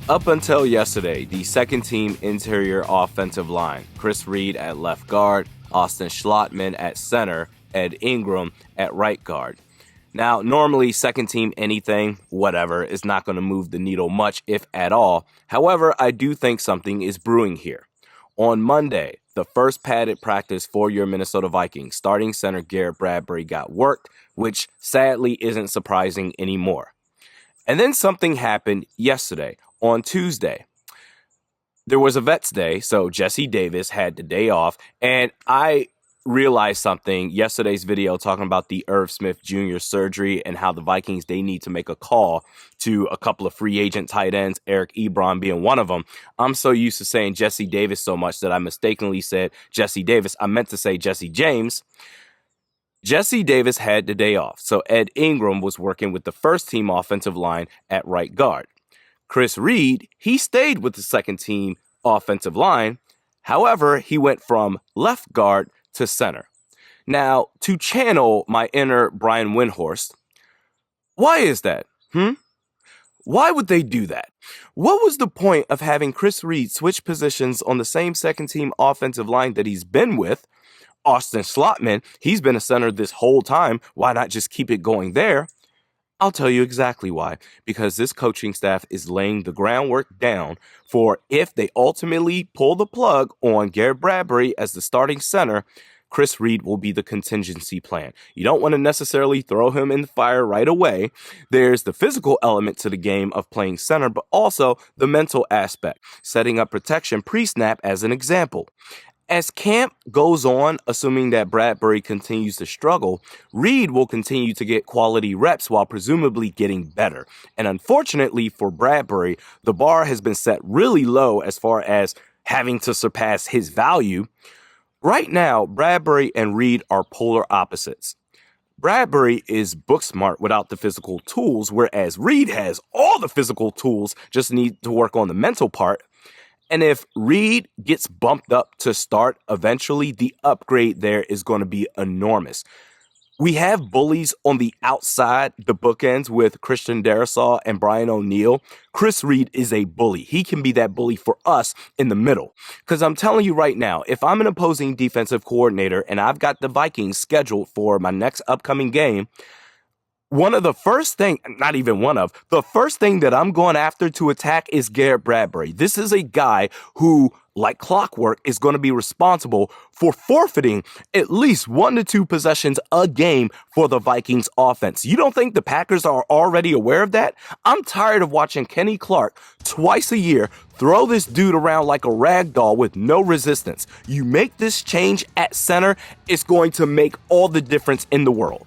Up until yesterday, the second-team interior offensive line, Chris Reed at left guard, Austin Schlottman at center, Ed Ingram at right guard. Now, normally second-team anything, whatever, is not going to move the needle much, if at all. However, I do think something is brewing here. On Monday, the first padded practice for your Minnesota Vikings, starting center Garrett Bradbury got worked, which sadly isn't surprising anymore. And then something happened yesterday. On Tuesday, there was a Vets Day, so Jesse Davis had the day off, and I realized something yesterday's video talking about the Irv Smith Jr. surgery and how the Vikings, they need to make a call to a couple of free agent tight ends, Eric Ebron being one of them. I'm so used to saying Jesse Davis so much that I mistakenly said Jesse Davis. I meant to say Jesse James. Jesse Davis had the day off, so Ed Ingram was working with the first-team offensive line at right guard. Chris Reed, he stayed with the second-team offensive line. However, he went from left guard to center. Now, to channel my inner Brian Windhorst, why is that? Why would they do that? What was the point of having Chris Reed switch positions on the same second-team offensive line that he's been with? Austin Schlottman, he's been a center this whole time. Why not just keep it going there? I'll tell you exactly why. Because this coaching staff is laying the groundwork down for if they ultimately pull the plug on Garrett Bradbury as the starting center, Chris Reed will be the contingency plan. You don't want to necessarily throw him in the fire right away. There's the physical element to the game of playing center, but also the mental aspect, setting up protection pre-snap as an example. As camp goes on, assuming that Bradbury continues to struggle, Reed will continue to get quality reps while presumably getting better. And unfortunately for Bradbury, the bar has been set really low as far as having to surpass his value. Right now, Bradbury and Reed are polar opposites. Bradbury is book smart without the physical tools, whereas Reed has all the physical tools, just need to work on the mental part. And if Reed gets bumped up to start, eventually the upgrade there is going to be enormous. We have bullies on the outside, the bookends with Christian Darrisaw and Brian O'Neill. Chris Reed is a bully. He can be that bully for us in the middle. Because I'm telling you right now, if I'm an opposing defensive coordinator and I've got the Vikings scheduled for my next upcoming game, the first thing that I'm going after to attack is Garrett Bradbury. This is a guy who, like clockwork, is going to be responsible for forfeiting at least 1 to 2 possessions a game for the Vikings offense. You don't think the Packers are already aware of that? I'm tired of watching Kenny Clark twice a year throw this dude around like a rag doll with no resistance. You make this change at center, it's going to make all the difference in the world.